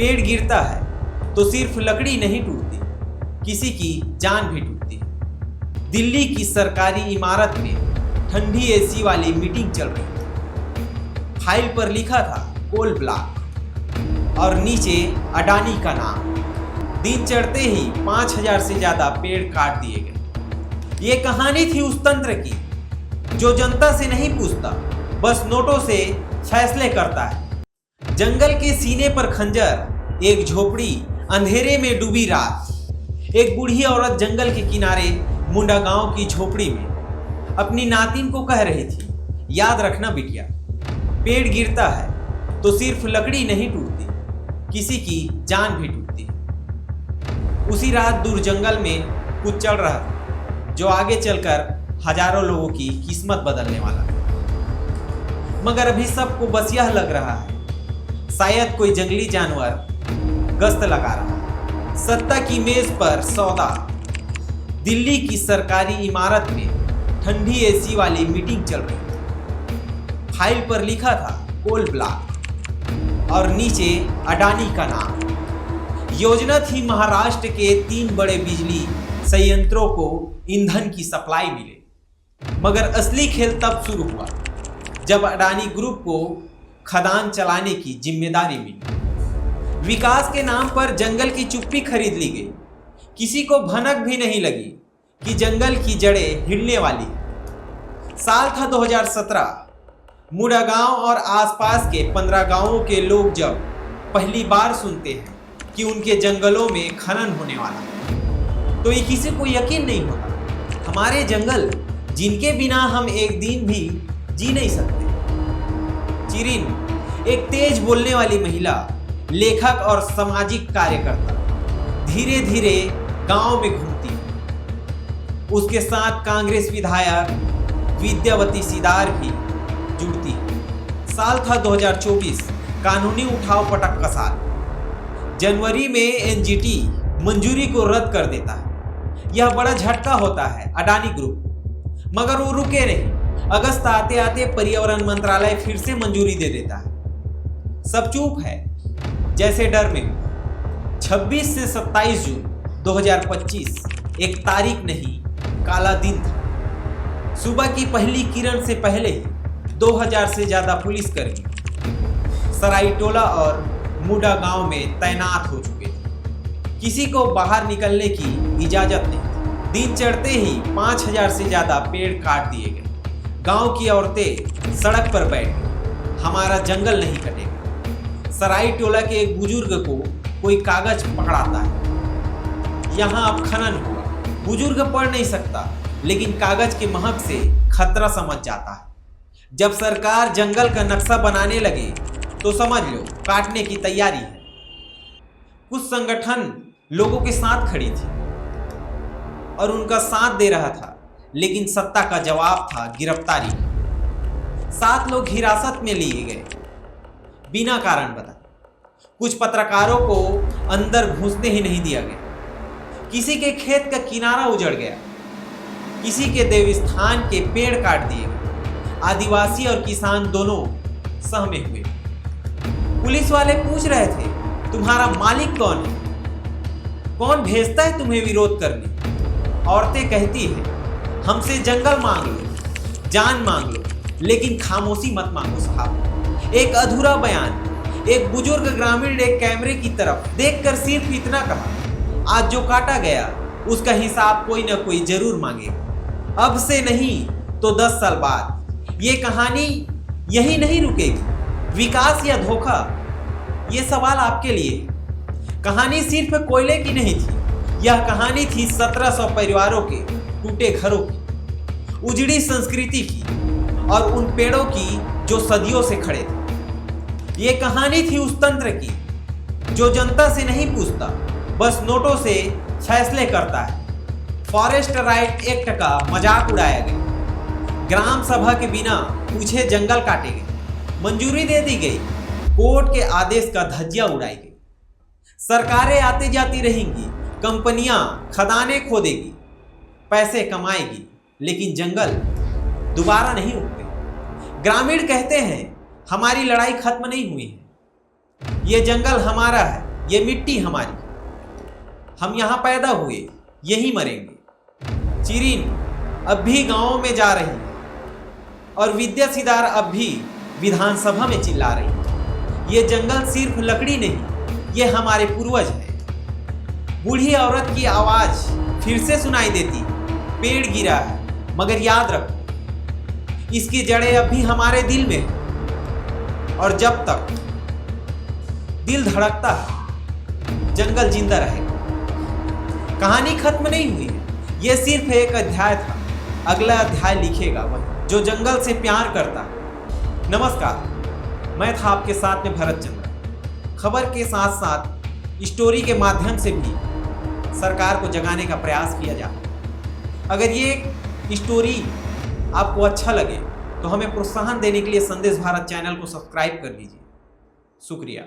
पेड़ गिरता है तो सिर्फ लकड़ी नहीं टूटती, किसी की जान भी टूटती है। दिल्ली की सरकारी इमारत में ठंडी एसी वाली मीटिंग चल रही थी। फाइल पर लिखा था कोल ब्लॉक और नीचे अडानी का नाम। दिन चढ़ते ही 5000 से ज्यादा पेड़ काट दिए गए। ये कहानी थी उस तंत्र की जो जनता से नहीं पूछता, बस नोटों से फैसले करता है। जंगल के सीने पर खंजर, एक झोपड़ी, अंधेरे में डूबी रात। एक बूढ़ी औरत जंगल के किनारे मुंडा गांव की झोपड़ी में अपनी नातिन को कह रही थी, याद रखना बिटिया, पेड़ गिरता है तो सिर्फ लकड़ी नहीं टूटती, किसी की जान भी टूटती है। उसी रात दूर जंगल में कुछ चल रहा था जो आगे चलकर हजारों लोगों की किस्मत बदलने वाला है। मगर अभी सबको बस यह लग रहा है शायद कोई जंगली जानवर गश्त लगा रहा है। सत्ता की मेज पर सौदा। दिल्ली की सरकारी इमारत में ठंडी एसी वाली मीटिंग चल रही थी। फाइल पर लिखा था कोल ब्लॉक और नीचे अडानी का नाम। योजना थी महाराष्ट्र के 3 बड़े बिजली संयंत्रों को ईंधन की सप्लाई मिले। मगर असली खेल तब शुरू हुआ जब अडानी ग्रुप को खदान चलाने की जिम्मेदारी मिली। विकास के नाम पर जंगल की चुप्पी खरीद ली गई। किसी को भनक भी नहीं लगी कि जंगल की जड़ें हिलने वाली है। साल था 2017। मुंडा गांव और आसपास के 15 गांवों के लोग जब पहली बार सुनते हैं कि उनके जंगलों में खनन होने वाला है तो ये किसी को यकीन नहीं होता। हमारे जंगल जिनके बिना हम एक दिन भी जी नहीं सकते। चिरिन, एक तेज बोलने वाली महिला, लेखक और सामाजिक कार्यकर्ता, धीरे धीरे गांव में घूमती है। उसके साथ कांग्रेस विधायक विद्यावती सीदार भी जुड़ती है। साल था 2024, कानूनी उठाव पटक का साल। जनवरी में एनजीटी मंजूरी को रद्द कर देता है। यह बड़ा झटका होता है अडानी ग्रुप को, मगर वो रुके नहीं। अगस्त आते आते पर्यावरण मंत्रालय फिर से मंजूरी दे देता है। सब चुप है, जैसे डर में। 26 से 27 जून 2025 एक तारीख नहीं, काला दिन था। सुबह की पहली किरण से पहले ही 2000 से ज्यादा पुलिसकर्मी सरायटोला और मुंडा गांव में तैनात हो चुके थे। किसी को बाहर निकलने की इजाजत नहीं। दिन चढ़ते ही 5000 से ज्यादा पेड़ काट दिए गए। गांव की औरतें सड़क पर बैठ गई, हमारा जंगल नहीं कटेगा। सरायटोला के एक बुजुर्ग को कोई कागज पकड़ाता है, यहाँ अब खनन होगा। बुजुर्ग पढ़ नहीं सकता, लेकिन कागज के महक से खतरा समझ जाता है। जब सरकार जंगल का नक्शा बनाने लगे तो समझ लो काटने की तैयारी है। कुछ संगठन लोगों के साथ खड़ी थी और उनका साथ दे रहा था, लेकिन सत्ता का जवाब था गिरफ्तारी। 7 लोग हिरासत में लिए गए बिना कारण बताए। कुछ पत्रकारों को अंदर घुसने ही नहीं दिया गया। किसी के खेत का किनारा उजड़ गया, किसी के देवस्थान के पेड़ काट दिए गए। आदिवासी और किसान दोनों सहमे हुए। पुलिस वाले पूछ रहे थे, तुम्हारा मालिक कौन है? कौन भेजता है तुम्हें विरोध करने? औरतें कहती हैं, हमसे जंगल मांग लो, जान मांग लो, लेकिन खामोशी मत मांगो साहब। एक अधूरा बयान। एक बुजुर्ग ग्रामीण एक कैमरे की तरफ देखकर सिर्फ इतना कहा, आज जो काटा गया उसका हिसाब कोई ना कोई जरूर मांगेगा। अब से नहीं तो 10 साल बाद। ये कहानी यही नहीं रुकेगी। विकास या धोखा, ये सवाल आपके लिए। कहानी सिर्फ कोयले की नहीं थी, यह कहानी थी 1700 परिवारों के टूटे घरों की, उजड़ी संस्कृति की और उन पेड़ों की जो सदियों से खड़े थे। ये कहानी थी उस तंत्र की जो जनता से नहीं पूछता, बस नोटों से फैसले करता है। फॉरेस्ट राइट एक्ट का मजाक उड़ाया गया। ग्राम सभा के बिना पूछे जंगल काटे गए। मंजूरी दे दी गई। कोर्ट के आदेश का धज्जियां उड़ाई गई। सरकारें आती जाती रहेंगी, कंपनियां खदानें खोदेगी, पैसे कमाएगी, लेकिन जंगल दोबारा नहीं उगते। ग्रामीण कहते हैं, हमारी लड़ाई खत्म नहीं हुई है, ये जंगल हमारा है, ये मिट्टी हमारी, हम यहाँ पैदा हुए, यहीं मरेंगे। चिरिन अब भी गांवों में जा रही है और विद्या सिदार अब भी विधानसभा में चिल्ला रही है। ये जंगल सिर्फ लकड़ी नहीं, ये हमारे पूर्वज हैं। बूढ़ी औरत की आवाज फिर से सुनाई देती, पेड़ गिरा है मगर याद रखो, इसकी जड़ें अब भी हमारे दिल में हैं। और जब तक दिल धड़कता है, जंगल जिंदा रहेगा। कहानी खत्म नहीं हुई है, यह सिर्फ एक अध्याय था। अगला अध्याय लिखेगा वह जो जंगल से प्यार करता है। नमस्कार, मैं था आपके साथ में भरत चंद्र। खबर के साथ साथ स्टोरी के माध्यम से भी सरकार को जगाने का प्रयास किया जाता है। अगर ये स्टोरी आपको अच्छा लगे तो हमें प्रोत्साहन देने के लिए संदेश भारत चैनल को सब्सक्राइब कर लीजिए। शुक्रिया।